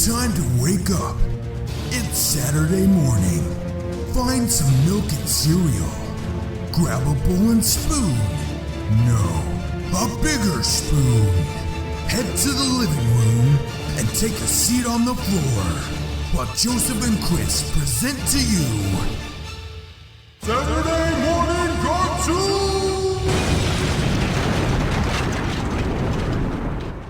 Time to wake up. It's Saturday morning. Find some milk and cereal. Grab a bowl and spoon. No, a bigger spoon. Head to the living room and take a seat on the floor while Joseph and Chris present to you Saturday Morning Cartoon!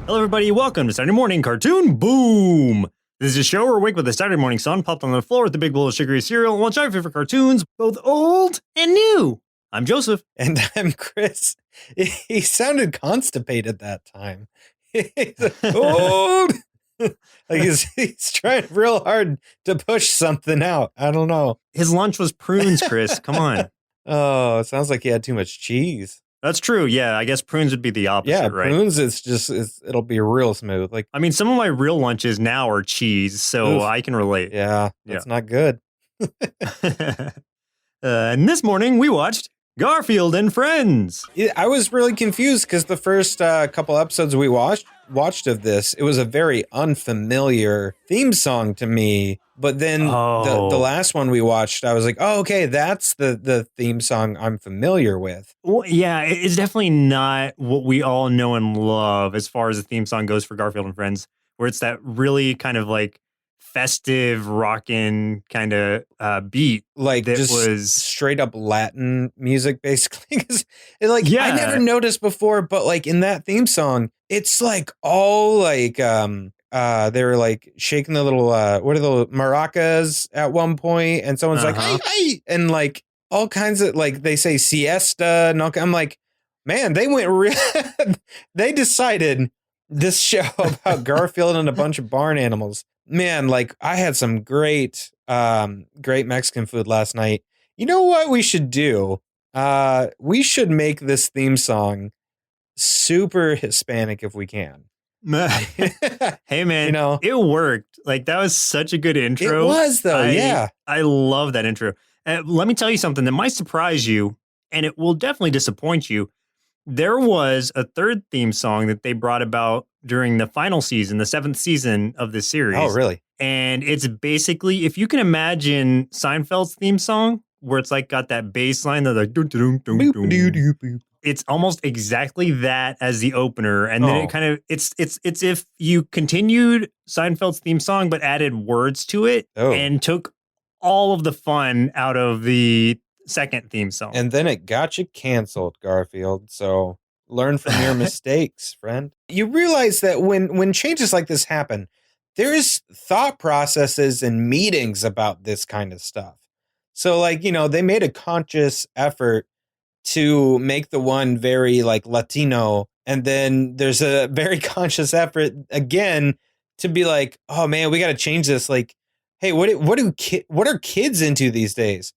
Hello everybody, welcome to Saturday Morning Cartoon Boom! This is a show where we wake with a Saturday morning sun popped on the floor with a big bowl of sugary cereal and watch our favorite cartoons, both old and new. I'm Joseph. And I'm Chris. He sounded constipated that time. He's old. Like he's trying real hard to push something out. I don't know. His lunch was prunes, Chris. Come on. Oh, it sounds like he had too much cheese. That's true. Yeah, I guess prunes would be the opposite, right? Prunes, it'll be real smooth. Like, I mean, some of my real lunches now are cheese, so I can relate. Yeah, that's not good. And this morning we watched Garfield and Friends. I was really confused because the first couple episodes we watched of this, it was a very unfamiliar theme song to me. But then the last one we watched, I was like, oh, okay, that's the theme song I'm familiar with. Well, yeah, it's definitely not what we all know and love as far as the theme song goes for Garfield and Friends, where it's that really kind of like festive, rockin' kind of beat. Like that just was straight up Latin music, basically. I never noticed before, but like in that theme song, it's like all like they were like shaking the little what are the maracas at one point, and someone's like hey, and like all kinds of like they say siesta and all. I'm like, man, they went real. They decided this show about Garfield and a bunch of barn animals. Man, like I had some great Mexican food last night. You know what we should do? We should make this theme song super Hispanic if we can. Hey man, it worked. Like that was such a good intro. It was though, yeah. I love that intro. Let me tell you something that might surprise you, and it will definitely disappoint you. There was a third theme song that they brought about during the final season, the 7th season of this series. Oh, really? And it's basically, if you can imagine Seinfeld's theme song, where it's like got that bass line that like it's almost exactly that as the opener, and then it kind of it's if you continued Seinfeld's theme song but added words to it and took all of the fun out of the second theme song. And then it got you canceled, Garfield. So learn from your mistakes, friend. You realize that when changes like this happen, there's thought processes and meetings about this kind of stuff. So like, they made a conscious effort to make the one very like Latino, and then there's a very conscious effort again to be like, oh man, we got to change this. Like, hey, what are kids into these days?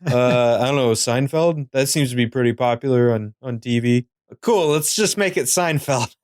I don't know, Seinfeld. That seems to be pretty popular on TV. Cool, let's just make it Seinfeld.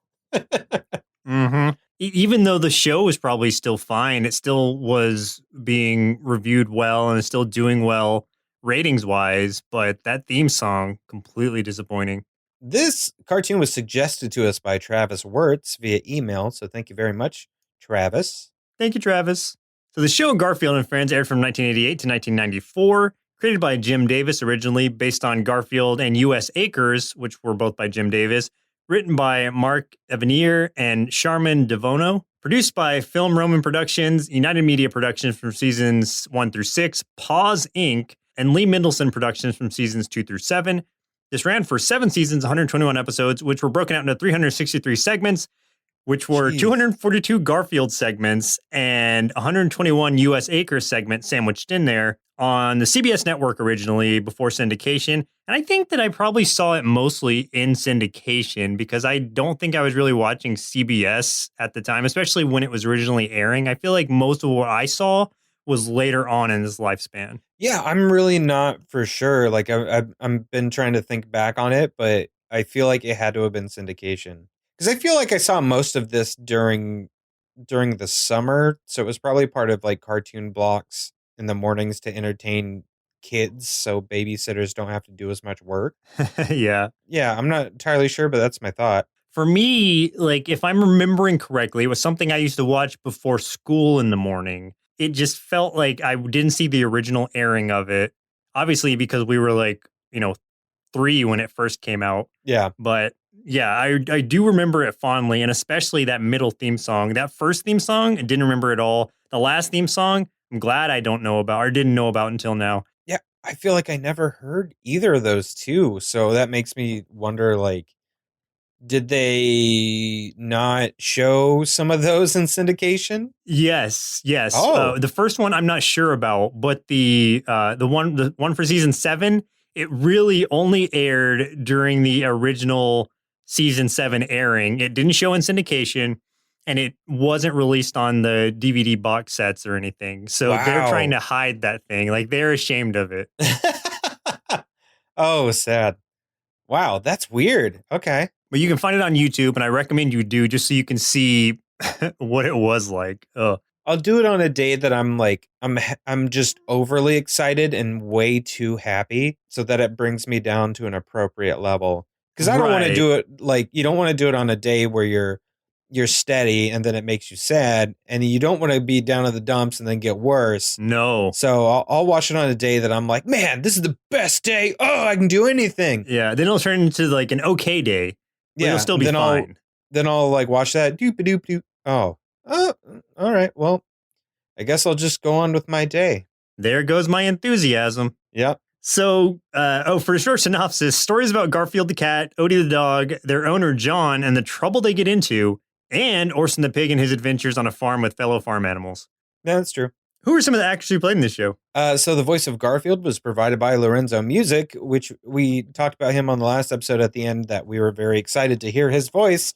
Mm-hmm. Even though the show was probably still fine, it still was being reviewed well and is still doing well ratings-wise, but that theme song, completely disappointing. This cartoon was suggested to us by Travis Wirtz via email, so thank you very much, Travis. Thank you, Travis. So the show Garfield and Friends aired from 1988 to 1994, created by Jim Davis originally, based on Garfield and U.S. Acres, which were both by Jim Davis, written by Mark Evanier and Sharman Devono, produced by Film Roman Productions, United Media Productions from seasons 1 through 6, Paws Inc., and Lee Mendelson Productions from seasons 2 through 7. This ran for 7 seasons, 121 episodes, which were broken out into 363 segments, which were 242 Garfield segments and 121 U.S. Acres segments sandwiched in there on the CBS network originally before syndication. And I think that I probably saw it mostly in syndication because I don't think I was really watching CBS at the time, especially when it was originally airing. I feel like most of what I saw was later on in this lifespan. Yeah, I'm really not for sure. Like I've been trying to think back on it, but I feel like it had to have been syndication because I feel like I saw most of this during the summer. So it was probably part of like cartoon blocks in the mornings to entertain kids, so babysitters don't have to do as much work. Yeah. Yeah, I'm not entirely sure, but that's my thought. For me, like if I'm remembering correctly, it was something I used to watch before school in the morning. It just felt like I didn't see the original airing of it. Obviously, because we were like, 3 when it first came out. Yeah. But yeah, I do remember it fondly, and especially that middle theme song. That first theme song, I didn't remember at all. The last theme song, I'm glad I don't know about or didn't know about until now. Yeah, I feel like I never heard either of those two. So that makes me wonder, like, did they not show some of those in syndication? Yes, yes. Oh, The first one I'm not sure about, but the one for season 7, it really only aired during the original season 7 airing. It didn't show in syndication, and it wasn't released on the DVD box sets or anything. So they're trying wow. to hide that thing. Like they're ashamed of it. Oh, sad. Wow, that's weird. Okay. But you can find it on YouTube, and I recommend you do just so you can see what it was like. I'll do it on a day that I'm just overly excited and way too happy so that it brings me down to an appropriate level. Cuz I don't want to Right. do it like you don't want to do it on a day where you're steady and then it makes you sad and you don't want to be down in the dumps and then get worse. No. So I'll watch it on a day that I'm like, "Man, this is the best day. Oh, I can do anything." Yeah. Then it'll turn into like an okay day. But you'll Yeah, still and be then fine. I'll like watch that doop doop doop. Oh. Oh, all right. Well, I guess I'll just go on with my day. There goes my enthusiasm. Yep. So, for a short synopsis, stories about Garfield the cat, Odie the dog, their owner John, and the trouble they get into, and Orson the pig and his adventures on a farm with fellow farm animals. Yeah, that's true. Who are some of the actors who played in this show? So the voice of Garfield was provided by Lorenzo Music, which we talked about him on the last episode at the end that we were very excited to hear his voice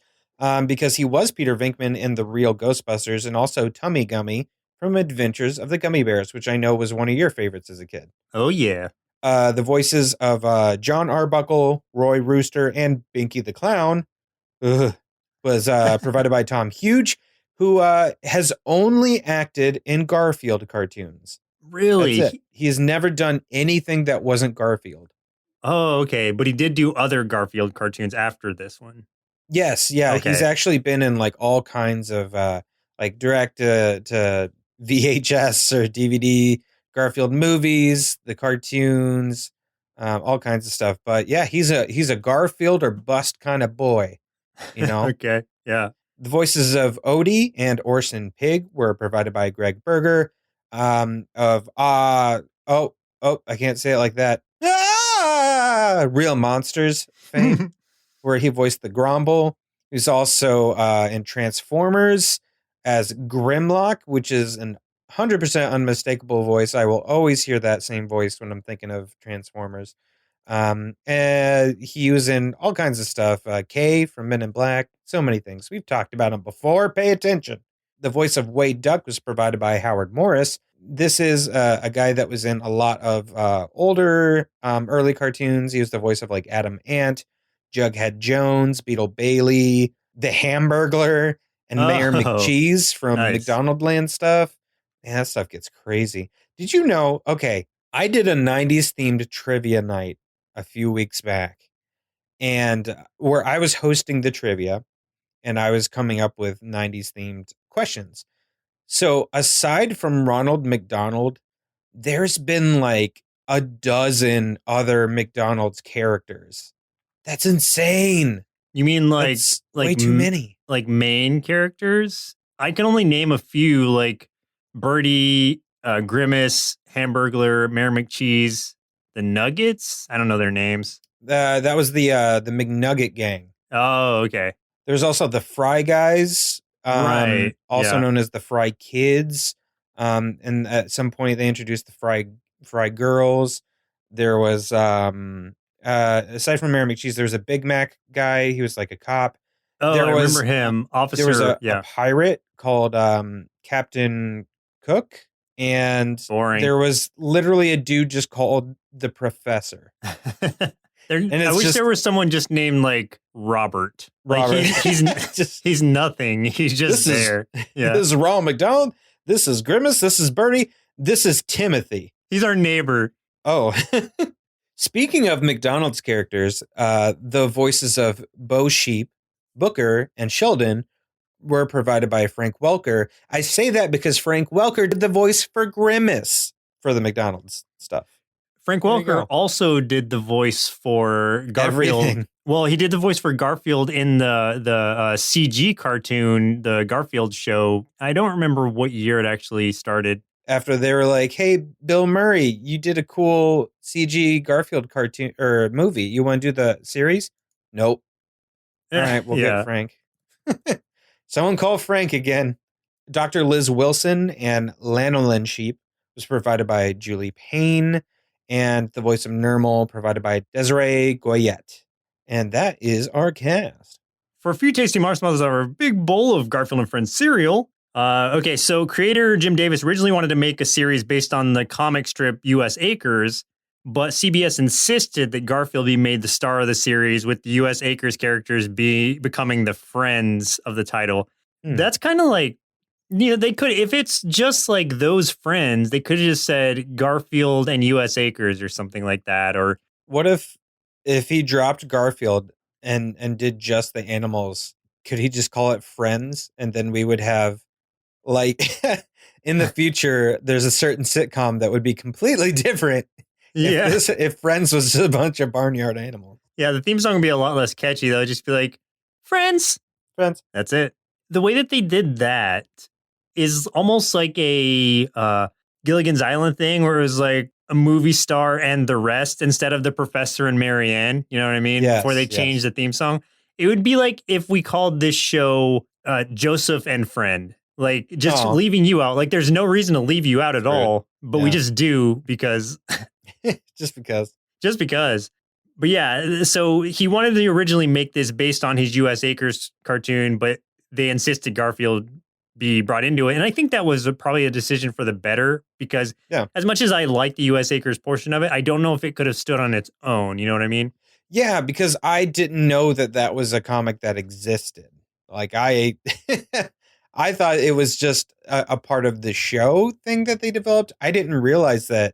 because he was Peter Venkman in The Real Ghostbusters and also Tummy Gummy from Adventures of the Gummy Bears, which I know was one of your favorites as a kid. Oh, yeah. The voices of John Arbuckle, Roy Rooster, and Binky the Clown was provided by Tom Huge, who has only acted in Garfield cartoons. Really? That's it. He has never done anything that wasn't Garfield. Oh, okay. But he did do other Garfield cartoons after this one. Yes, yeah. Okay. He's actually been in like all kinds of like direct to VHS or DVD Garfield movies, the cartoons, all kinds of stuff. But yeah, he's a Garfield or bust kind of boy, you know. Okay. Yeah. The voices of Odie and Orson Pig were provided by Greg Berger. I can't say it like that. Real Monsters fame, where he voiced the Grumble. He's also in Transformers as Grimlock, which is an 100% unmistakable voice. I will always hear that same voice when I'm thinking of Transformers. And he was in all kinds of stuff. Kay from Men in Black, so many things. We've talked about him before. Pay attention. The voice of Wade Duck was provided by Howard Morris. This is a guy that was in a lot of older, early cartoons. He was the voice of like Adam Ant, Jughead Jones, Beetle Bailey, the Hamburglar, and Mayor McCheese from McDonaldland stuff. Man, that stuff gets crazy. Did you know? Okay, I did a 90s themed trivia night a few weeks back, and where I was hosting the trivia and I was coming up with 90s themed questions. So aside from Ronald McDonald, there's been like a dozen other McDonald's characters. That's insane. You mean like way too many? Like main characters? I can only name a few, like Birdie, Grimace, Hamburglar, Mayor McCheese, the Nuggets. I don't know their names. That was the McNugget gang. Oh, okay. There's also the Fry Guys, right? Also known as the Fry Kids. And at some point they introduced the Fry Girls. There was aside from Mayor McCheese, there was a Big Mac guy. He was like a cop. Oh, I remember him. Officer. There was a pirate called Captain Cook, and boring. There was literally a dude just called the Professor. I wish there was someone just named like Robert. Robert. Like he's nothing. He's just there. Yeah. This is Ronald McDonald. This is Grimace. This is Birdie. This is Timothy. He's our neighbor. Oh. Speaking of McDonald's characters, the voices of Bo Sheep Booker and Sheldon were provided by Frank Welker. I say that because Frank Welker did the voice for Grimace for the McDonald's stuff. Frank Welker also did the voice for Garfield. Everything. Well, he did the voice for Garfield in the CG cartoon, the Garfield show. I don't remember what year it actually started. After they were like, "Hey, Bill Murray, you did a cool CG Garfield cartoon or movie. You want to do the series?" Nope. All right, we'll get Frank. Someone call Frank again. Dr. Liz Wilson and Lanolin Sheep was provided by Julie Payne, and the voice of Nermal provided by Desiree Goyette. And that is our cast. For a few tasty marshmallows, our big bowl of Garfield and Friends cereal. Okay, so creator Jim Davis originally wanted to make a series based on the comic strip U.S. Acres, but CBS insisted that Garfield be made the star of the series, with the U.S. Acres characters becoming the friends of the title. That's kind of like, they could, if it's just like those friends, they could have just said Garfield and U.S. Acres or something like that. Or what if he dropped Garfield and did just the animals? Could he just call it Friends, and then we would have, like, in the future, there's a certain sitcom that would be completely different. Yeah. If Friends was just a bunch of barnyard animals. Yeah, the theme song would be a lot less catchy, though. It'd just be like, Friends. That's it. The way that they did that is almost like a Gilligan's Island thing, where it was like a movie star and the rest instead of the professor and Marianne. You know what I mean? Yes, before they changed the theme song. It would be like if we called this show Joseph and Friend. Like, just leaving you out. Like, there's no reason to leave you out at all, but we just do because... Just because. Just because. But yeah, so he wanted to originally make this based on his U.S. Acres cartoon, but they insisted Garfield be brought into it. And I think that was probably a decision for the better, because as much as I like the U.S. Acres portion of it, I don't know if it could have stood on its own. You know what I mean? Yeah, because I didn't know that was a comic that existed. Like, I thought it was just a part of the show thing that they developed. I didn't realize that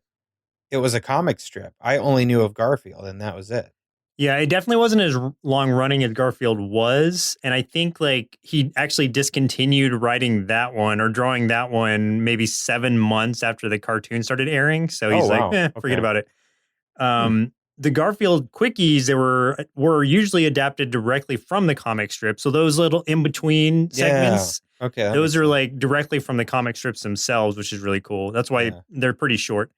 it was a comic strip. I only knew of Garfield, and that was it. Yeah, it definitely wasn't as long running as Garfield was. And I think like he actually discontinued writing that one or drawing that one maybe 7 months after the cartoon started airing. So he's forget about it. The Garfield quickies, they were usually adapted directly from the comic strip. So those little in-between segments, those are like directly from the comic strips themselves, which is really cool. That's why they're pretty short.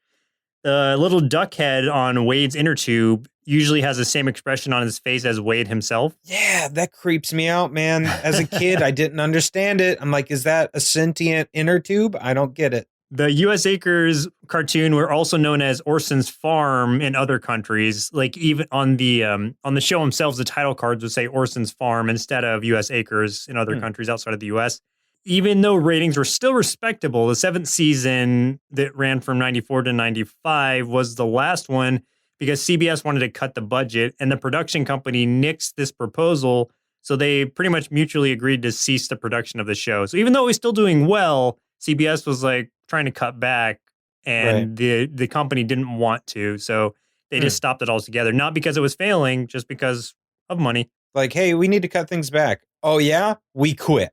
The little duck head on Wade's inner tube usually has the same expression on his face as Wade himself. Yeah, that creeps me out, man. As a kid, I didn't understand it. I'm like, is that a sentient inner tube? I don't get it. The U.S. Acres cartoon were also known as Orson's Farm in other countries. Like, even on the show themselves, the title cards would say Orson's Farm instead of U.S. Acres in other countries outside of the U.S. Even though ratings were still respectable, the 7th season that ran from 94 to 95 was the last one because CBS wanted to cut the budget, and the production company nixed this proposal. So they pretty much mutually agreed to cease the production of the show. So even though it was still doing well, CBS was like trying to cut back, and the company didn't want to. So they just stopped it altogether. Not because it was failing, just because of money. Like, hey, we need to cut things back. Oh, yeah? We quit.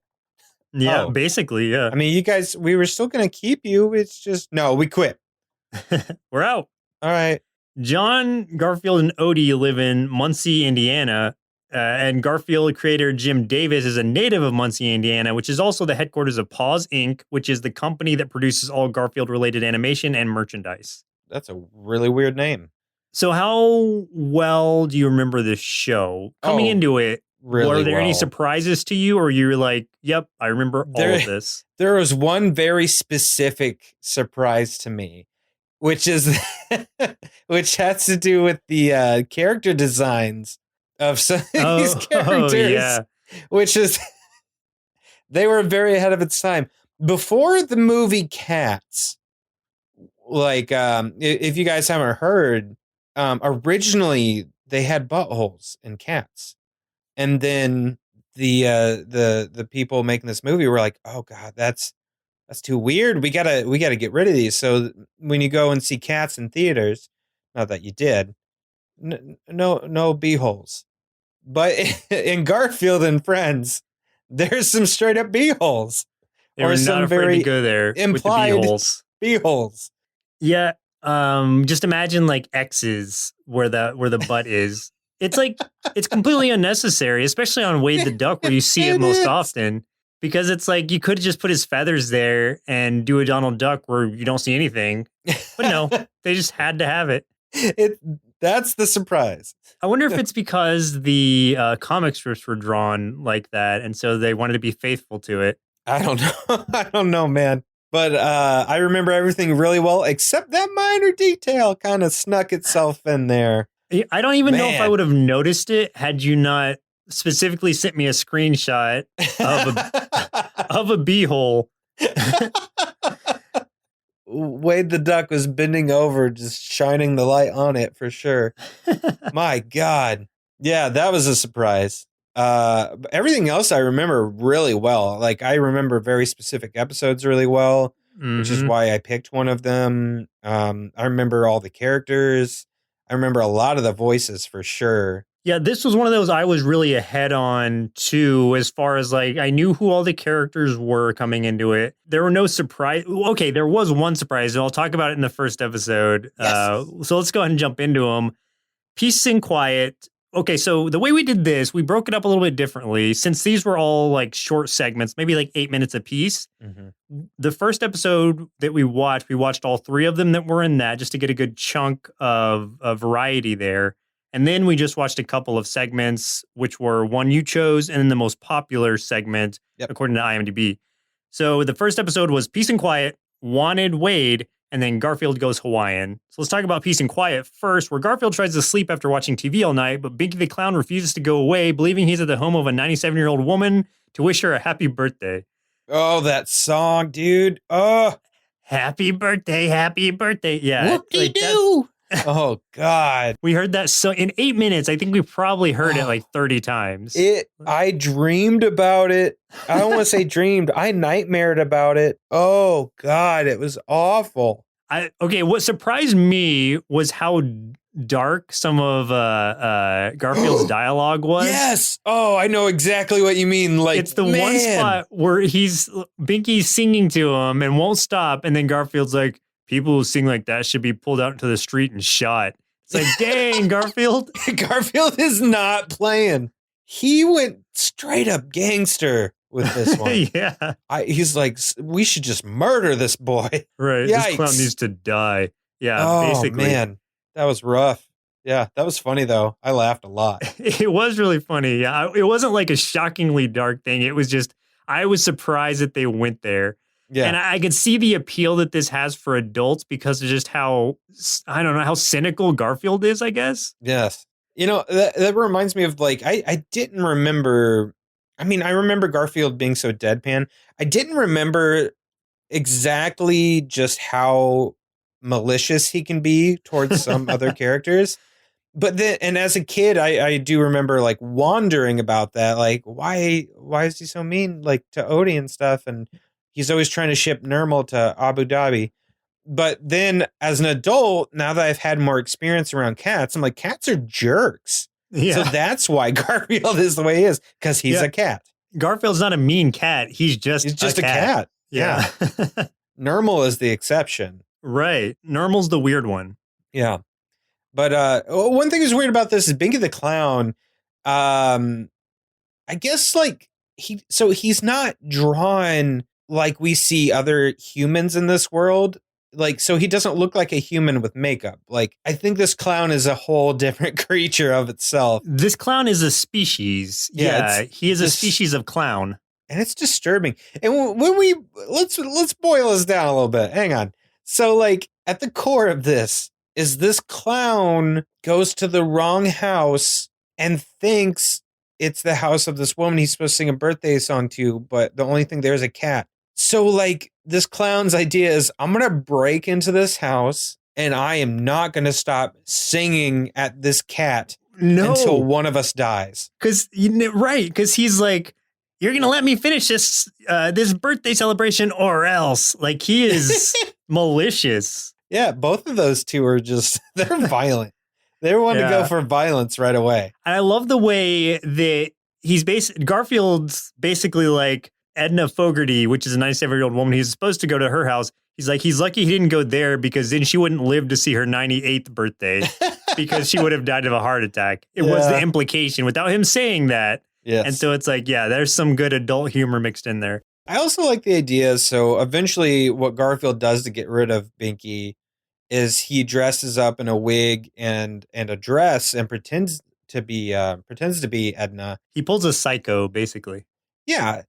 Yeah, basically, yeah. I mean, you guys, we were still going to keep you. It's just, no, we quit. We're out. All right. John, Garfield, and Odie live in Muncie, Indiana. And Garfield creator Jim Davis is a native of Muncie, Indiana, which is also the headquarters of Paws Inc., which is the company that produces all Garfield-related animation and merchandise. That's a really weird name. So how well do you remember this show? Coming into it, really were there any surprises to you, or you were like, yep, I remember all of this? There was one very specific surprise to me, which is which has to do with the character designs of some of these characters, which is they were very ahead of its time. Before the movie Cats, like if you guys haven't heard, originally they had buttholes in cats. And then the people making this movie were like, "Oh God, that's too weird. We gotta get rid of these." So when you go and see Cats in theaters, not that you did, no beeholes. But in Garfield and Friends, there's some straight up beeholes. They were not afraid to go there implied with the beeholes. Beeholes. Yeah. Just imagine like X's where the butt is. It's like it's completely unnecessary, especially on Wade the Duck where you see it most often. Because it's like you could just put his feathers there and do a Donald Duck where you don't see anything. But no, they just had to have it. That's the surprise. I wonder if it's because the comic strips were drawn like that, and so they wanted to be faithful to it. I don't know. I don't know, man. But I remember everything really well, except that minor detail kind of snuck itself in there. I don't even know if I would have noticed it had you not specifically sent me a screenshot of a beehole. Wade the Duck was bending over, just shining the light on it for sure. My God. Yeah, that was a surprise. Everything else I remember really well. Like I remember very specific episodes really well, which is why I picked one of them. I remember all the characters. I remember a lot of the voices for sure. Yeah, this was one of those I was really ahead on too, as far as like I knew who all the characters were coming into it. There were no surprise. Okay, there was one surprise, and I'll talk about it in the first episode. Yes. So let's go ahead and jump into them. Peace and Quiet. Okay, so the way we did this, we broke it up a little bit differently. Since these were all like short segments, maybe like 8 minutes apiece. The first episode that we watched all 3 of them that were in that just to get a good chunk of variety there. And then we just watched a couple of segments, which were one you chose and then the most popular segment, according to IMDb. So the first episode was Peace and Quiet, Wanted Wade, and then Garfield Goes Hawaiian. So let's talk about Peace and Quiet first, where Garfield tries to sleep after watching TV all night, but Binky the Clown refuses to go away, believing he's at the home of a 97-year-old woman to wish her a happy birthday. Oh, that song, dude. Oh. Happy birthday, happy birthday. Yeah. Whoop-de-doo. Oh, God. We heard that so in 8 minutes. I think we probably heard it like 30 times. I dreamed about it. I don't want to say dreamed. I nightmared about it. Oh, God. It was awful. Okay, what surprised me was how dark some of Garfield's dialogue was. Yes. Oh, I know exactly what you mean. Like, it's the one spot where Binky's singing to him and won't stop. And then Garfield's like, people who sing like that should be pulled out into the street and shot. It's like, dang, Garfield. Garfield is not playing. He went straight up gangster with this one. Yeah. He's like, we should just murder this boy. Right. Yikes. This clown needs to die. Yeah, basically. Oh, man. That was rough. Yeah, that was funny, though. I laughed a lot. It was really funny. Yeah, it wasn't like a shockingly dark thing. It was just, I was surprised that they went there. Yeah. And I could see the appeal that this has for adults because of just how, I don't know, how cynical Garfield is, I guess. Yes. You know, that reminds me of like, I didn't remember, I mean, I remember Garfield being so deadpan. I didn't remember exactly just how malicious he can be towards some other characters. But then, and as a kid, I do remember like wondering about that. Like, why is he so mean, like to Odie and stuff? And he's always trying to ship Nermal to Abu Dhabi. But then as an adult, now that I've had more experience around cats, I'm like, cats are jerks. Yeah. So that's why Garfield is the way he is, because he's a cat. Garfield's not a mean cat. He's just a cat. Yeah. Nermal is the exception. Right. Nermal's the weird one. Yeah. But one thing that's weird about this is Binky the Clown. I guess like he's not drawn like we see other humans in this world. Like, so he doesn't look like a human with makeup. Like, I think this clown is a whole different creature of itself. This clown is a species. Yeah, he is a species of clown. And it's disturbing. And when we, let's boil this down a little bit. Hang on. So, like, at the core of this is this clown goes to the wrong house and thinks it's the house of this woman he's supposed to sing a birthday song to, but the only thing there is a cat. So, like, this clown's idea is, I'm going to break into this house and I am not going to stop singing at this cat until one of us dies. Because he's like, you're going to let me finish this birthday celebration or else. Like, he is malicious. Yeah, both of those two are just, they're violent. They want to go for violence right away. And I love the way that Garfield's basically like Edna Fogarty, which is a 97-year-old woman. He's supposed to go to her house. He's like, he's lucky he didn't go there because then she wouldn't live to see her 98th birthday because she would have died of a heart attack. It was the implication without him saying that. Yes. And so it's like, yeah, there's some good adult humor mixed in there. I also like the idea. So eventually what Garfield does to get rid of Binky is he dresses up in a wig and a dress and pretends to be Edna. He pulls a Psycho, basically. Yeah.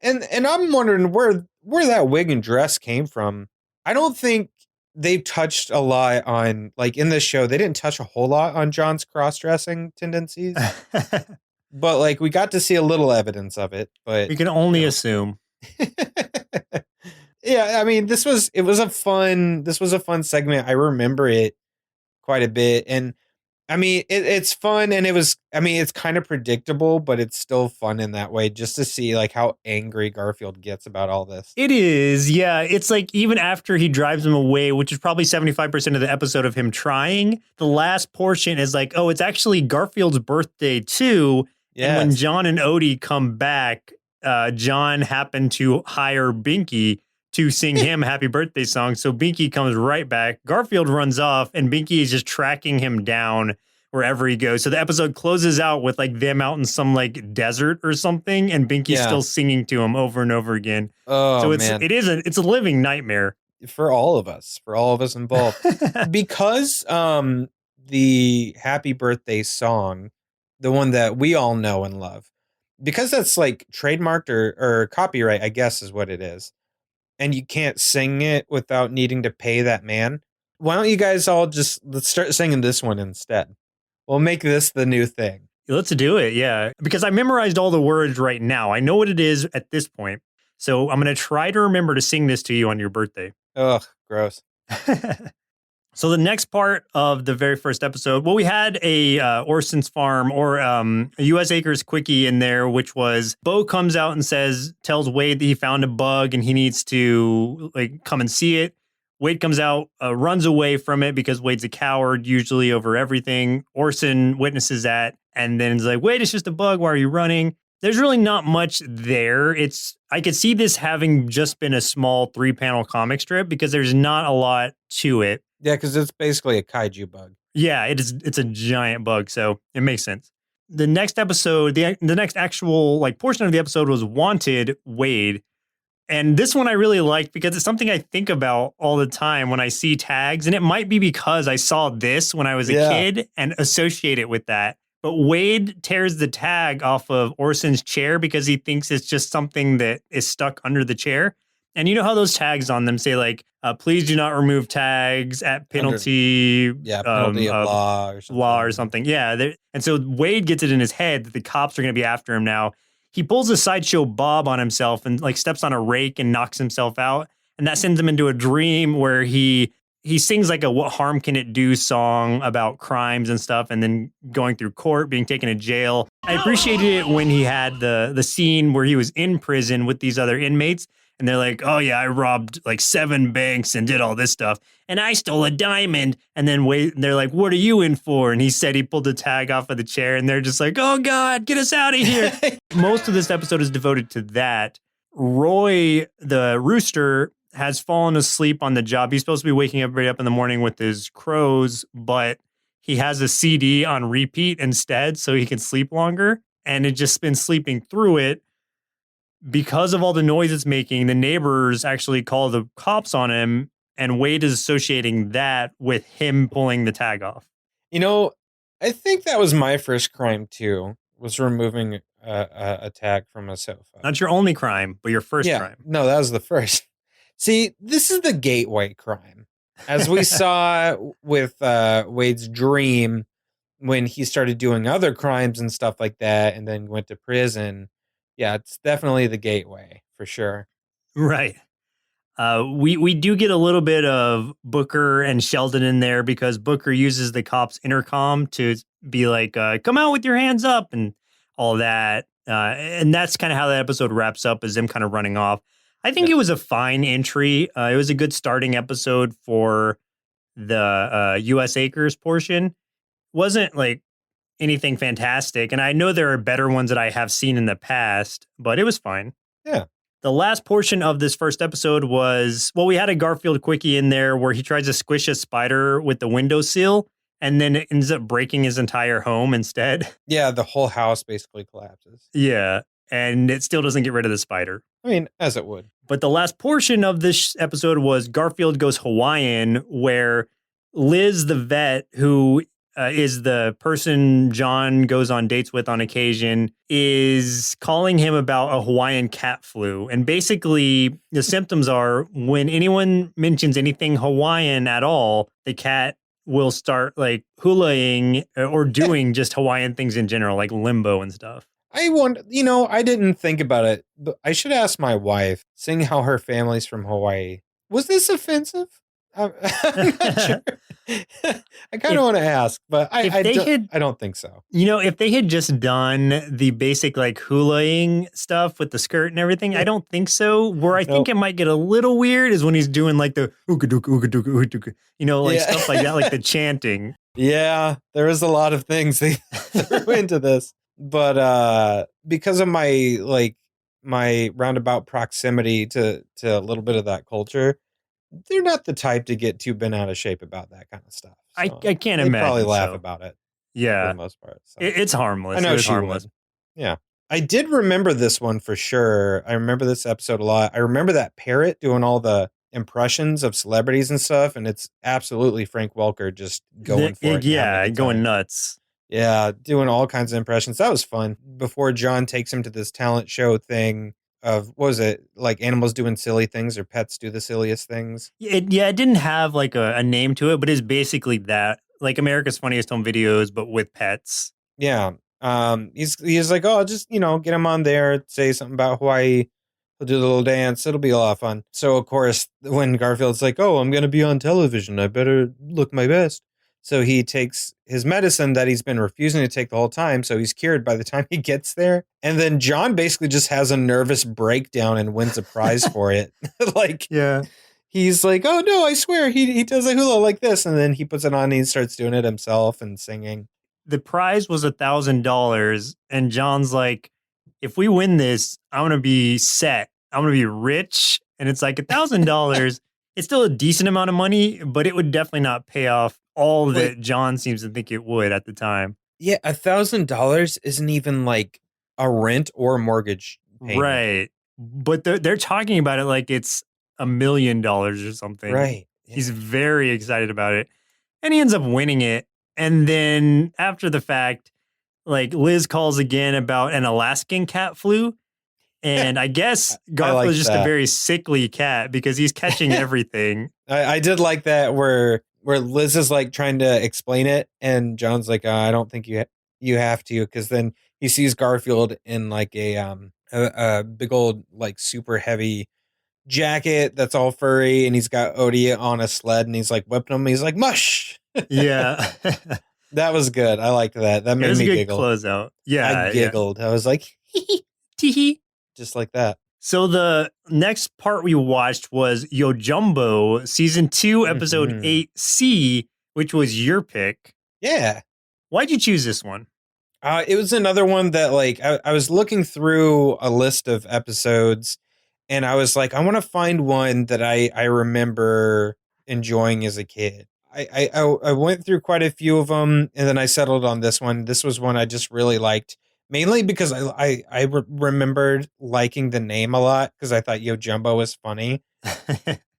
And I'm wondering where that wig and dress came from. I don't think they touched a lot on, like in this show, they didn't touch a whole lot on John's cross-dressing tendencies. But like we got to see a little evidence of it, but we can only assume. Yeah, I mean, this was a fun segment. I remember it quite a bit. And I mean, it's fun, and it's kind of predictable, but it's still fun in that way, just to see like how angry Garfield gets about all this. It is, yeah. It's like even after he drives him away, which is probably 75% of the episode of him trying, the last portion is like, oh, it's actually Garfield's birthday too. Yes. And when John and Odie come back, John happened to hire Binky to sing him a happy birthday song. So Binky comes right back. Garfield runs off, and Binky is just tracking him down wherever he goes. So the episode closes out with like them out in some like desert or something, and Binky's still singing to him over and over again. Oh, so man. It's a living nightmare for all of us involved. Because the happy birthday song, the one that we all know and love, because that's like trademarked or copyright, I guess is what it is. And you can't sing it without needing to pay that man. Why don't you guys all let's start singing this one instead? We'll make this the new thing. Let's do it, yeah. Because I memorized all the words right now. I know what it is at this point. So I'm going to try to remember to sing this to you on your birthday. Ugh, gross. So the next part of the very first episode, well, we had a Orson's Farm or a U.S. Acres quickie in there, which was Bo comes out and tells Wade that he found a bug and he needs to like come and see it. Wade comes out, runs away from it because Wade's a coward, usually over everything. Orson witnesses that and then is like, Wade, it's just a bug. Why are you running? There's really not much there. I could see this having just been a small 3-panel comic strip because there's not a lot to it. Yeah, because it's basically a kaiju bug. Yeah, it's a giant bug, so it makes sense. The next episode, the next actual like portion of the episode was Wanted Wade. And this one I really liked because it's something I think about all the time when I see tags. And it might be because I saw this when I was a kid and associate it with that. But Wade tears the tag off of Orson's chair because he thinks it's just something that is stuck under the chair. And you know how those tags on them say like, please do not remove tags at penalty. Penalty of law or something. Yeah. And so Wade gets it in his head that the cops are going to be after him now. He pulls a Sideshow Bob on himself and like steps on a rake and knocks himself out. And that sends him into a dream where he sings like a What Harm Can It Do song about crimes and stuff, and then going through court, being taken to jail. I appreciated it when he had the scene where he was in prison with these other inmates. And they're like, oh, yeah, I robbed like 7 banks and did all this stuff. And I stole a diamond. And then they're like, what are you in for? And he said he pulled the tag off of the chair. And they're just like, oh, God, get us out of here. Most of this episode is devoted to that. Roy, the rooster, has fallen asleep on the job. He's supposed to be waking everybody up in the morning with his crows, but he has a CD on repeat instead so he can sleep longer. And it just been sleeping through it. Because of all the noise it's making, the neighbors actually call the cops on him, and Wade is associating that with him pulling the tag off. You know, I think that was my first crime, too, was removing a tag from a sofa. Not your only crime, but your first crime. No, that was the first. See, this is the gateway crime. As we saw with Wade's dream, when he started doing other crimes and stuff like that, and then went to prison. Yeah, it's definitely the gateway for sure. Right. We do get a little bit of Booker and Sheldon in there because Booker uses the cops' intercom to be like, come out with your hands up and all that. And that's kind of how that episode wraps up, is them kind of running off. I think it was a fine entry. It was a good starting episode for the U.S. Acres portion. wasn't like anything fantastic. And I know there are better ones that I have seen in the past, but it was fine. Yeah. The last portion of this first episode was, well, we had a Garfield quickie in there where he tries to squish a spider with the windowsill and then it ends up breaking his entire home instead. Yeah, the whole house basically collapses. Yeah. And it still doesn't get rid of the spider. I mean, as it would. But the last portion of this episode was Garfield Goes Hawaiian, where Liz, the vet, who is the person John goes on dates with on occasion, is calling him about a Hawaiian cat flu. And basically, the symptoms are when anyone mentions anything Hawaiian at all, the cat will start like hulaing or doing just Hawaiian things in general, like limbo and stuff. I wonder, I didn't think about it, but I should ask my wife, seeing how her family's from Hawaii. Was this offensive? I'm not sure. I kind of want to ask, but I don't think so. If they had just done the basic like hulaing stuff with the skirt and everything, I don't think so. Where I think it might get a little weird is when he's doing like the stuff like that, like the chanting. Yeah, there was a lot of things they threw into this. But because of my roundabout proximity to a little bit of that culture, they're not the type to get too bent out of shape about that kind of stuff. So I can't imagine. Probably laugh about it. Yeah, for the most part. So. It's harmless. I know she harmless. Would. Yeah, I did remember this one for sure. I remember this episode a lot. I remember that parrot doing all the impressions of celebrities and stuff, and it's absolutely Frank Welker just going for it. Yeah, going nuts. Yeah, doing all kinds of impressions. That was fun. Before John takes him to this talent show thing of, what was it, like animals doing silly things or pets do the silliest things? It didn't have like a name to it, but it's basically that. Like America's Funniest Home Videos, but with pets. Yeah. He's like, oh, just, get him on there, say something about Hawaii. He'll do the little dance. It'll be a lot of fun. So, of course, when Garfield's like, oh, I'm going to be on television, I better look my best. So he takes his medicine that he's been refusing to take the whole time. So he's cured by the time he gets there. And then John basically just has a nervous breakdown and wins a prize for it. Yeah. He's like, oh, no, I swear he does a hula like this. And then he puts it on and he starts doing it himself and singing. The prize was $1,000. And John's like, if we win this, I'm going to be set. I'm going to be rich. And it's like $1,000. It's still a decent amount of money, but it would definitely not pay off all that John seems to think it would at the time. Yeah, $1,000 isn't even like a rent or a mortgage payment. Right. But they're talking about it like it's $1 million or something. Right. Yeah. He's very excited about it. And he ends up winning it. And then after the fact, like Liz calls again about an Alaskan cat flu. And I guess Garfield is just a very sickly cat because he's catching everything. I did like that where Liz is like trying to explain it, and John's like, I don't think you have to, because then he sees Garfield in like a big old like super heavy jacket that's all furry, and he's got Odie on a sled, and he's like whipping him. He's like, mush. Yeah. That was good. I liked that. That made me giggle. Closeout. Yeah. I giggled. I was like, tee hee. Just like that. So the next part we watched was Yojumbo, season 2, episode 8C, which was your pick. Yeah. Why'd you choose this one? It was another one that like I was looking through a list of episodes, and I was like, I want to find one that I remember enjoying as a kid. I went through quite a few of them, and then I settled on this one. This was one I just really liked. Mainly because I remembered liking the name a lot because I thought Yojumbo was funny.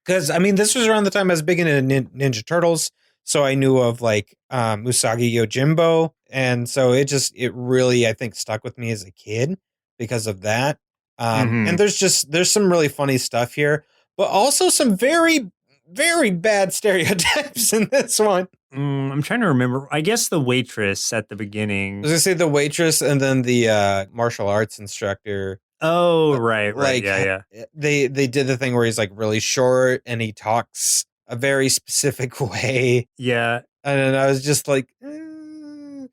Because, I mean, this was around the time I was big into Ninja Turtles. So I knew of like Usagi Yojimbo. And so it really, I think, stuck with me as a kid because of that. And there's some really funny stuff here, but also some very, very bad stereotypes in this one. I'm trying to remember. I guess the waitress at the beginning. I was going to say the waitress and then the martial arts instructor. Oh, right. Like, yeah. They did the thing where he's like really short and he talks a very specific way. Yeah. And I was just like, but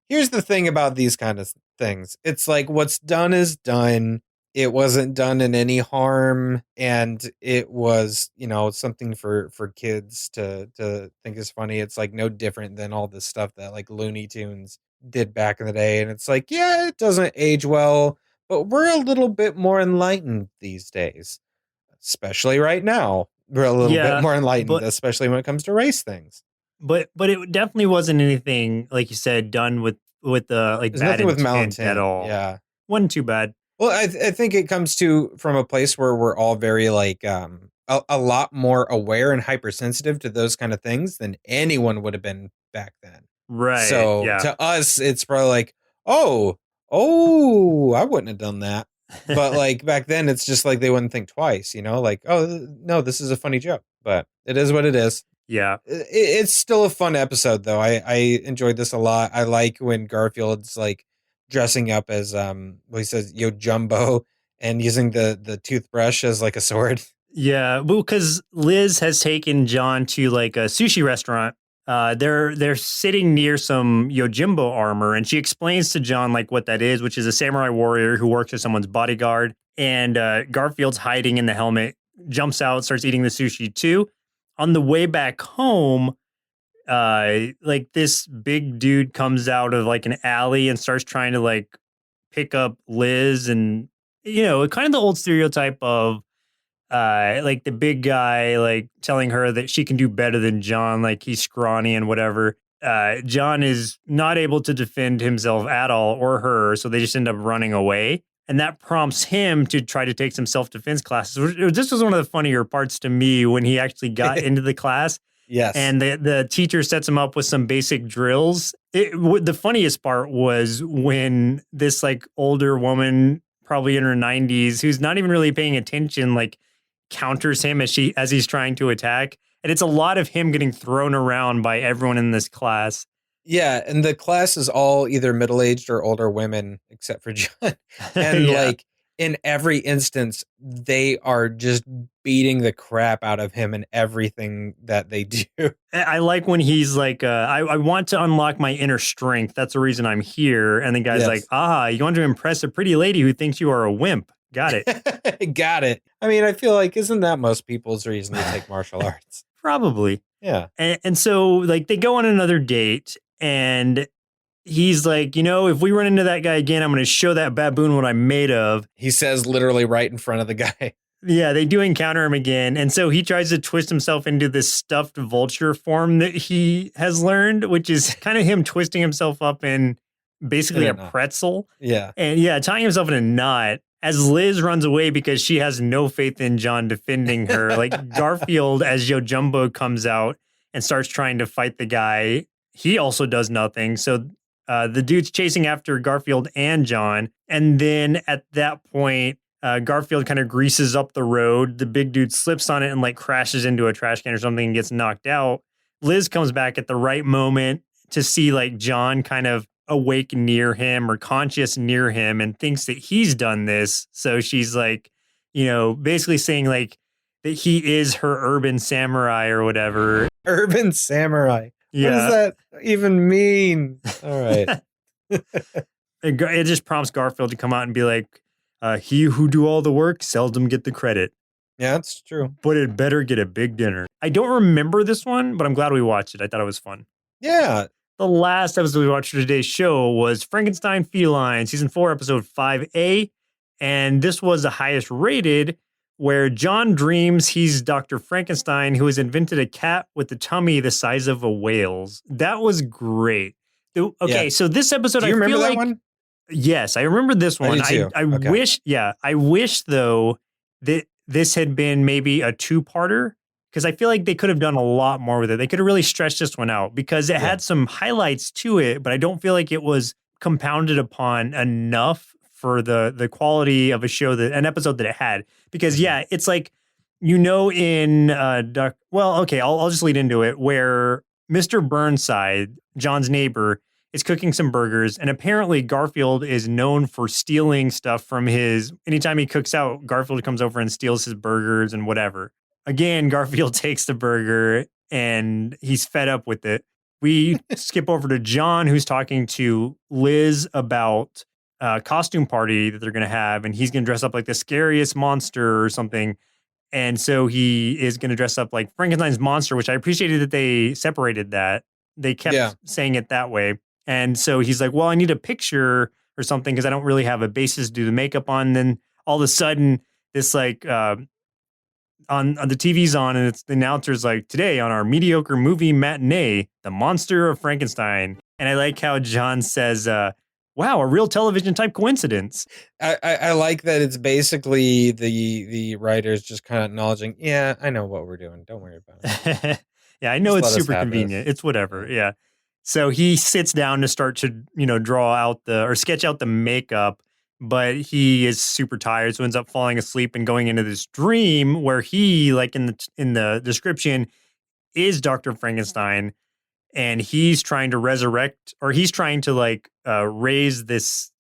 here's the thing about these kind of things. It's like what's done is done. it wasn't done in any harm, and it was, something for kids to think is funny. It's like no different than all the stuff that like Looney Tunes did back in the day. And it's like, yeah, it doesn't age well, but we're a little bit more enlightened these days, especially right now. We're a little bit Yeah, more enlightened, but especially when it comes to race things. but it definitely wasn't anything like you said done with the like There's bad nothing with intent at malintent. all. Yeah. Wasn't too bad. Well, I think it comes to from a place where we're all very like a lot more aware and hypersensitive to those kind of things than anyone would have been back then. Right. So Yeah. to us, it's probably like, oh, I wouldn't have done that. But like back then, it's just like they wouldn't think twice, like, oh no, this is a funny joke. But it is what it is. Yeah. It's still a fun episode though. I enjoyed this a lot. I like when Garfield's like dressing up as he says Yojumbo and using the toothbrush as like a sword. Yeah, well, because Liz has taken John to like a sushi restaurant. They're sitting near some Yojimbo armor, and she explains to John like what that is, which is a samurai warrior who works as someone's bodyguard. And Garfield's hiding in the helmet, jumps out, starts eating the sushi too. On the way back home, like this big dude comes out of like an alley and starts trying to like pick up Liz, and kind of the old stereotype of like the big guy like telling her that she can do better than John, like he's scrawny and whatever. John is not able to defend himself at all or her, so they just end up running away. And that prompts him to try to take some self-defense classes. This was one of the funnier parts to me when he actually got into the class. Yes. And the teacher sets him up with some basic drills. The funniest part was when this like older woman, probably in her 90s, who's not even really paying attention, like counters him as he's trying to attack. And it's a lot of him getting thrown around by everyone in this class. Yeah, and the class is all either middle-aged or older women, except for John. And Yeah. like in every instance, they are just beating the crap out of him in everything that they do. I like when he's like, I want to unlock my inner strength. That's the reason I'm here. And the guy's Yes. like, you want to impress a pretty lady who thinks you are a wimp. Got it. Got it. I mean, I feel like, isn't that most people's reason to take martial arts? Probably. Yeah. And so like they go on another date, and he's like, if we run into that guy again, I'm going to show that baboon what I'm made of. He says literally right in front of the guy. Yeah, they do encounter him again. And so he tries to twist himself into this stuffed vulture form that he has learned, which is kind of him twisting himself up in basically a pretzel. Yeah. And yeah, tying himself in a knot as Liz runs away because she has no faith in John defending her. Like Garfield, as Yojumbo comes out and starts trying to fight the guy, he also does nothing. So the dude's chasing after Garfield and John. And then at that point, Garfield kind of greases up the road. The big dude slips on it and like crashes into a trash can or something and gets knocked out. Liz comes back at the right moment to see like John kind of awake near him or conscious near him and thinks that he's done this. So she's like, basically saying like that he is her urban samurai or whatever. Urban samurai. Yeah. What does that even mean? All right. It just prompts Garfield to come out and be like, he who do all the work seldom get the credit. Yeah, that's true. But it better get a big dinner. I don't remember this one, but I'm glad we watched it. I thought it was fun. Yeah. The last episode we watched for today's show was Frankenstein Feline, Season 4, Episode 5A. And this was the highest rated, where John dreams he's Dr. Frankenstein, who has invented a cat with a tummy the size of a whale's. That was great. Okay, yeah. So this episode, do you remember that one? Yes, I remember this one. I wish, though, that this had been maybe a two-parter, because I feel like they could have done a lot more with it. They could have really stretched this one out because it had some highlights to it, but I don't feel like it was compounded upon enough for the quality of an episode that it had. Because it's like, in I'll just lead into it, where Mr. Burnside, John's neighbor, is cooking some burgers, and apparently Garfield is known for stealing stuff from anytime he cooks out, Garfield comes over and steals his burgers and whatever. Again, Garfield takes the burger and he's fed up with it. We skip over to John, who's talking to Liz about costume party that they're going to have, and he's going to dress up like the scariest monster or something. And so he is going to dress up like Frankenstein's monster, which I appreciated that they separated that. They kept saying it that way. And so he's like, well, I need a picture or something because I don't really have a basis to do the makeup on. And then all of a sudden, this like on the TV's on, and it's the announcer's like, today on our mediocre movie matinee, The Monster of Frankenstein. And I like how John says, wow, a real television type coincidence. I like that it's basically the writers just kind of acknowledging, yeah, I know what we're doing. Don't worry about it. Yeah, I know it's super convenient. It's whatever. Yeah. So he sits down to start to, draw out or sketch out the makeup, but he is super tired. So ends up falling asleep and going into this dream where he, like in the description, is Dr. Frankenstein. And he's trying to resurrect, or he's trying to raise this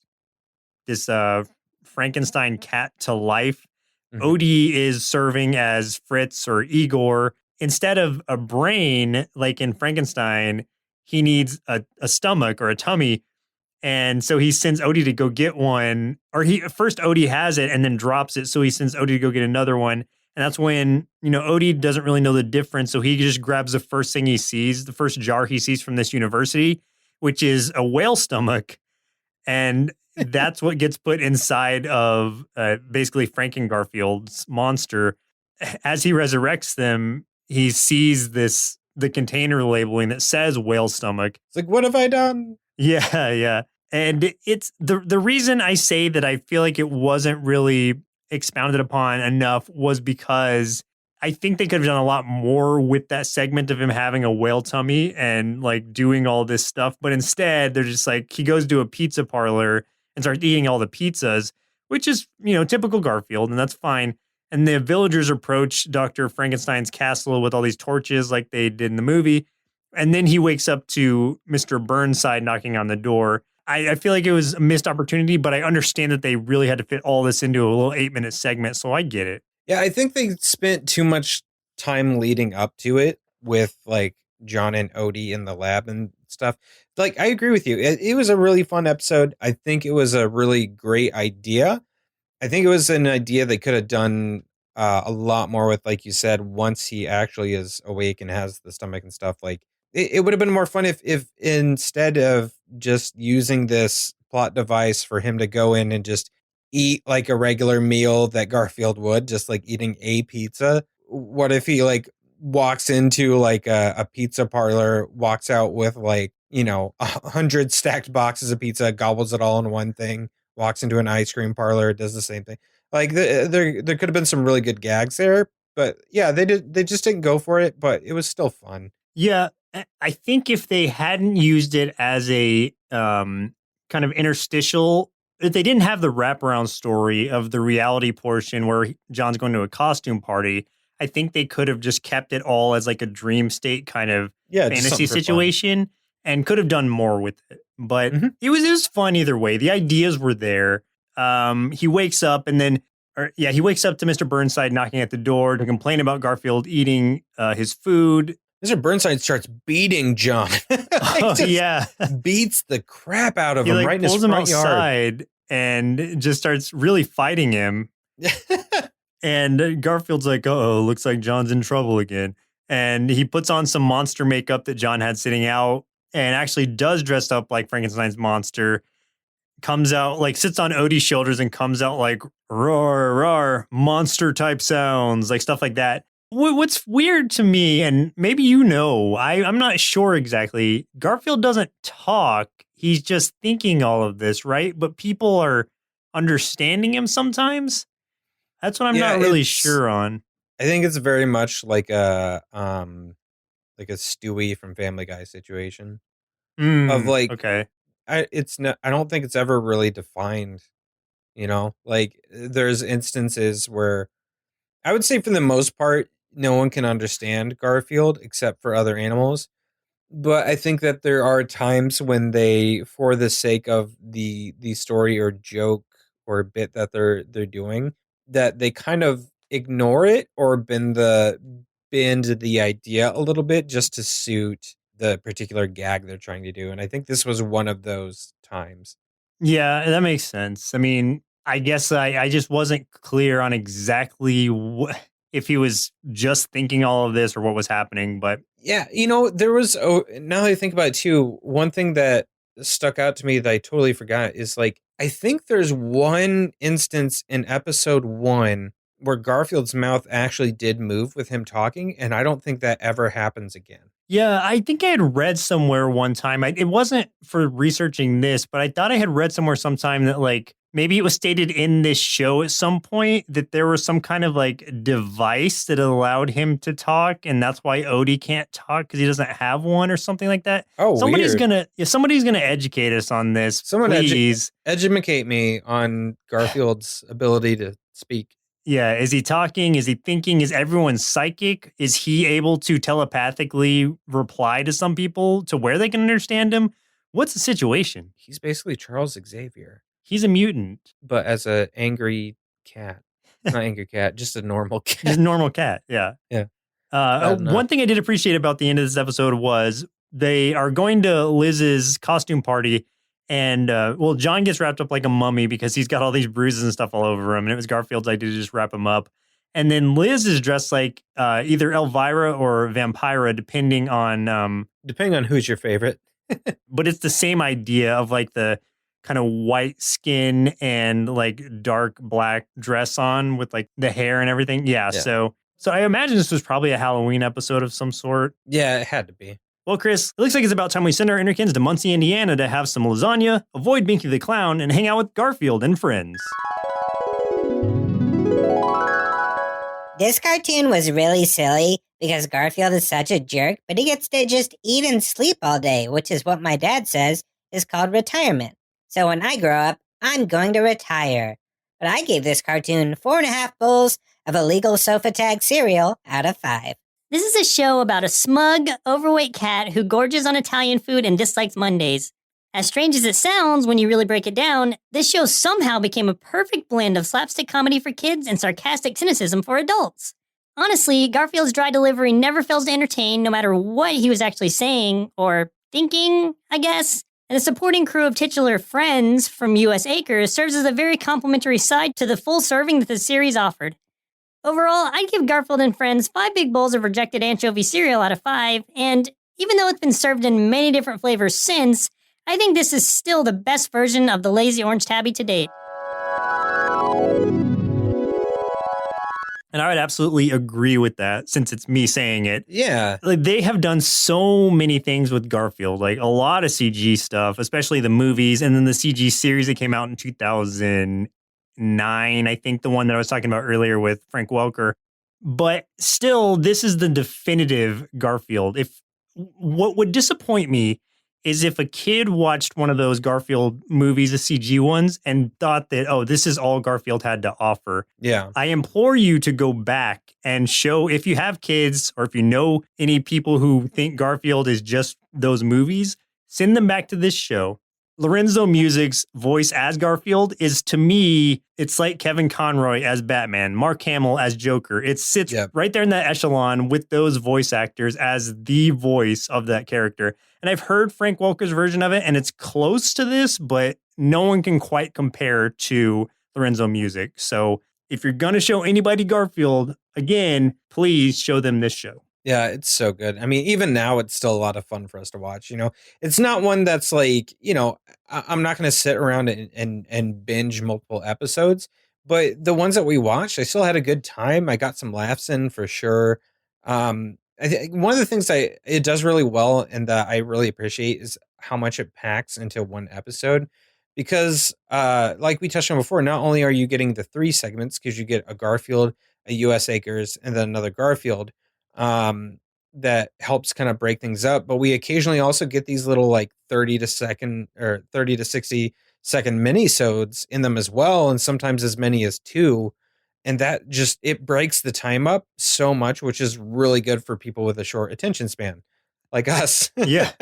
Frankenstein cat to life. Mm-hmm. Odie is serving as Fritz or Igor. Instead of a brain, like in Frankenstein, he needs a stomach or a tummy. And so he sends Odie to go get one, or first Odie has it and then drops it. So he sends Odie to go get another one. And that's when, Odie doesn't really know the difference. So he just grabs the first thing he sees, the first jar he sees from this university, which is a whale stomach. And that's what gets put inside of basically Franken Garfield's monster. As he resurrects them, he sees the container labeling that says whale stomach. It's like, what have I done? Yeah, yeah. And it's the reason I say that I feel like it wasn't really expounded upon enough was because I think they could have done a lot more with that segment of him having a whale tummy and like doing all this stuff. But instead, they're just like, he goes to a pizza parlor and starts eating all the pizzas, which is, typical Garfield, and that's fine. And the villagers approach Dr. Frankenstein's castle with all these torches like they did in the movie. And then he wakes up to Mr. Burnside knocking on the door. I feel like it was a missed opportunity, but I understand that they really had to fit all this into a little 8-minute segment, so I get it. Yeah, I think they spent too much time leading up to it with like John and Odie in the lab and stuff. Like, I agree with you. It was a really fun episode. I think it was a really great idea. I think it was an idea they could have done a lot more with, like you said, once he actually is awake and has the stomach and stuff. Like, it would have been more fun if instead of just using this plot device for him to go in and just eat like a regular meal that Garfield would, just like eating a pizza. What if he like walks into like a pizza parlor, walks out with like, 100 stacked boxes of pizza, gobbles it all in one thing, walks into an ice cream parlor, does the same thing. Like there could have been some really good gags there, but yeah, they just didn't go for it, but it was still fun. Yeah. I think if they hadn't used it as a kind of interstitial, if they didn't have the wraparound story of the reality portion where John's going to a costume party, I think they could have just kept it all as like a dream state kind of fantasy situation and could have done more with it. But it was fun either way. The ideas were there. He wakes up and then, he wakes up to Mr. Burnside knocking at the door to complain about Garfield eating his food. Mr. Burnside starts beating John. Beats the crap out of him right in his front yard. And just starts really fighting him. And Garfield's like, oh, looks like John's in trouble again. And he puts on some monster makeup that John had sitting out and actually does dress up like Frankenstein's monster. Comes out, like sits on Odie's shoulders and comes out like, roar, roar, monster type sounds, like stuff like that. What's weird to me, and maybe I'm not sure exactly, Garfield doesn't talk. He's just thinking all of this, right? But people are understanding him sometimes. That's what I'm not really sure on. I think it's very much like a Stewie from Family Guy situation. Of like, okay. I don't think it's ever really defined, like there's instances where I would say for the most part, no one can understand Garfield except for other animals. But I think that there are times when they, for the sake of the story or joke or bit that they're doing, that they kind of ignore it or bend the idea a little bit just to suit the particular gag they're trying to do. And I think this was one of those times. Yeah, that makes sense. I mean, I guess I just wasn't clear on exactly if he was just thinking all of this or what was happening. But Yeah, there was, now that I think about it too, one thing that stuck out to me that I totally forgot is like, I think there's one instance in episode 1 where Garfield's mouth actually did move with him talking, and I don't think that ever happens again. yeah, I think I had read somewhere one time. It wasn't for researching this, but I thought I had read somewhere sometime that like maybe it was stated in this show at some point that there was some kind of like device that allowed him to talk, and that's why Odie can't talk because he doesn't have one or something like that. Oh, somebody's weird. somebody's gonna educate us on this, Someone please. educate me on Garfield's ability to speak. Yeah, is he talking? Is he thinking? Is everyone psychic? Is he able to telepathically reply to some people to where they can understand him? What's the situation? He's basically Charles Xavier, He's a mutant. but as a angry cat. Not angry cat, just a normal cat. Just a normal cat. Yeah. Yeah. One thing I did appreciate about the end of this episode was they are going to Liz's costume party. And, John gets wrapped up like a mummy because he's got all these bruises and stuff all over him. And it was Garfield's idea to just wrap him up. And then Liz is dressed like either Elvira or Vampira, depending on who's your favorite. but it's the same idea of like the kind of white skin and like dark black dress on with like the hair and everything. Yeah. So I imagine this was probably a Halloween episode of some sort. Yeah, it had to be. Well, Chris, it looks like it's about time we send our Innerkins to Muncie, Indiana to have some lasagna, avoid Binky the Clown, and hang out with Garfield and Friends. This cartoon was really silly because Garfield is such a jerk, but he gets to just eat and sleep all day, which is what my dad says is called retirement. So when I grow up, I'm going to retire. But I gave this cartoon 4.5 bowls of illegal sofa tag cereal out of 5. This is a show about a smug, overweight cat who gorges on Italian food and dislikes Mondays. As strange as it sounds when you really break it down, this show somehow became a perfect blend of slapstick comedy for kids and sarcastic cynicism for adults. Honestly, Garfield's dry delivery never fails to entertain no matter what he was actually saying, or thinking, I guess. And the supporting crew of titular Friends from U.S. Acres serves as a very complimentary side to the full serving that the series offered. Overall, I'd give Garfield and Friends 5 big bowls of rejected anchovy cereal out of 5, and even though it's been served in many different flavors since, I think this is still the best version of the Lazy Orange Tabby to date. And I would absolutely agree with that since it's me saying it. Yeah. Like they have done so many things with Garfield, like a lot of CG stuff, especially the movies and then the CG series that came out in 2009, I think the one that I was talking about earlier with Frank Welker. But still, this is the definitive Garfield. If what would disappoint me is if a kid watched one of those Garfield movies, the CG ones, and thought that, oh, this is all Garfield had to offer. Yeah. I implore you to go back and show, if you have kids or if you know any people who think Garfield is just those movies, send them back to this show. Lorenzo Music's voice as Garfield is, to me, it's like Kevin Conroy as Batman, Mark Hamill as Joker. It sits right there in that echelon with those voice actors as the voice of that character. And I've heard Frank Welker's version of it, and it's close to this, but no one can quite compare to Lorenzo Music. So if you're going to show anybody Garfield, again, please show them this show. Yeah, it's so good. I mean, even now, it's still a lot of fun for us to watch. It's not one that's like, I'm not going to sit around and binge multiple episodes, but the ones that we watched, I still had a good time. I got some laughs in for sure. I think one of the things it does really well and that I really appreciate is how much it packs into one episode. Because like we touched on before, not only are you getting the 3 segments, because you get a Garfield, a U.S. Acres, and then another Garfield, that helps kind of break things up. But we occasionally also get these little like 30 to 60 second mini-sodes in them as well. And sometimes as many as 2. And that it breaks the time up so much, which is really good for people with a short attention span like us. Yeah.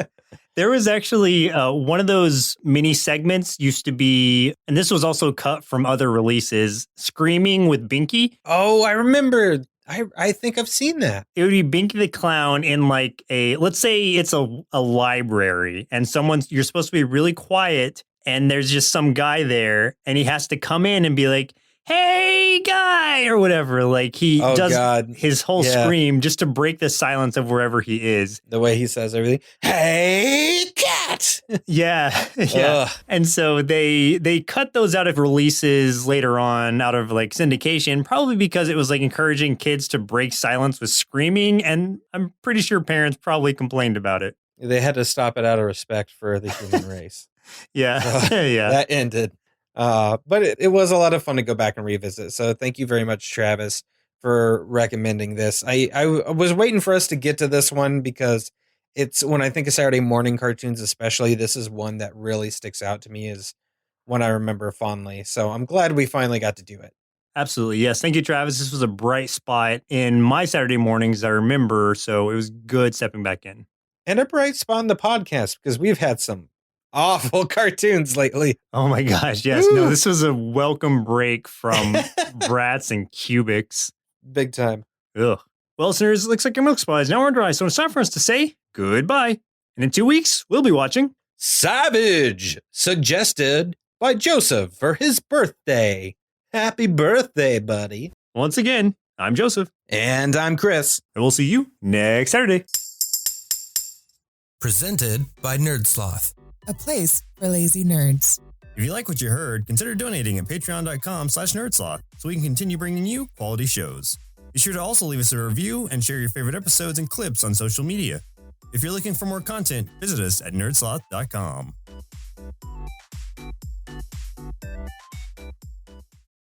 There was actually one of those mini segments used to be, and this was also cut from other releases, Screaming with Binky. Oh, I remember. I think I've seen that. It would be Binky the Clown in like let's say it's a library and you're supposed to be really quiet and there's just some guy there, and he has to come in and be like, "Hey, guy," or whatever. Like he does his whole scream just to break the silence of wherever he is. The way he says everything. Hey, cat. Yeah. Ugh. And so they cut those out of releases later on, out of like syndication, probably because it was like encouraging kids to break silence with screaming. And I'm pretty sure parents probably complained about it. They had to stop it out of respect for the human race. Yeah. Yeah. That ended. But it was a lot of fun to go back and revisit. So thank you very much, Travis, for recommending this. I was waiting for us to get to this one because it's when I think of Saturday morning cartoons, especially, this is one that really sticks out to me as one I remember fondly. So I'm glad we finally got to do it. Absolutely. Yes. Thank you, Travis. This was a bright spot in my Saturday mornings, I remember. So it was good stepping back in. And a bright spot in the podcast because we've had some awful cartoons lately. Oh my gosh, yes. Woo! No, this was a welcome break from Bratz and Cubics. Big time. Ugh. Well, listeners, it looks like your milk supply is now on dry, so it's time for us to say goodbye. And in 2 weeks, we'll be watching Savage, suggested by Joseph for his birthday. Happy birthday, buddy. Once again, I'm Joseph. And I'm Chris. And we'll see you next Saturday. Presented by Nerdsloth, a place for lazy nerds. If you like what you heard, consider donating at patreon.com/nerdsloth so we can continue bringing you quality shows. Be sure to also leave us a review and share your favorite episodes and clips on social media. If you're looking for more content, visit us at nerdsloth.com.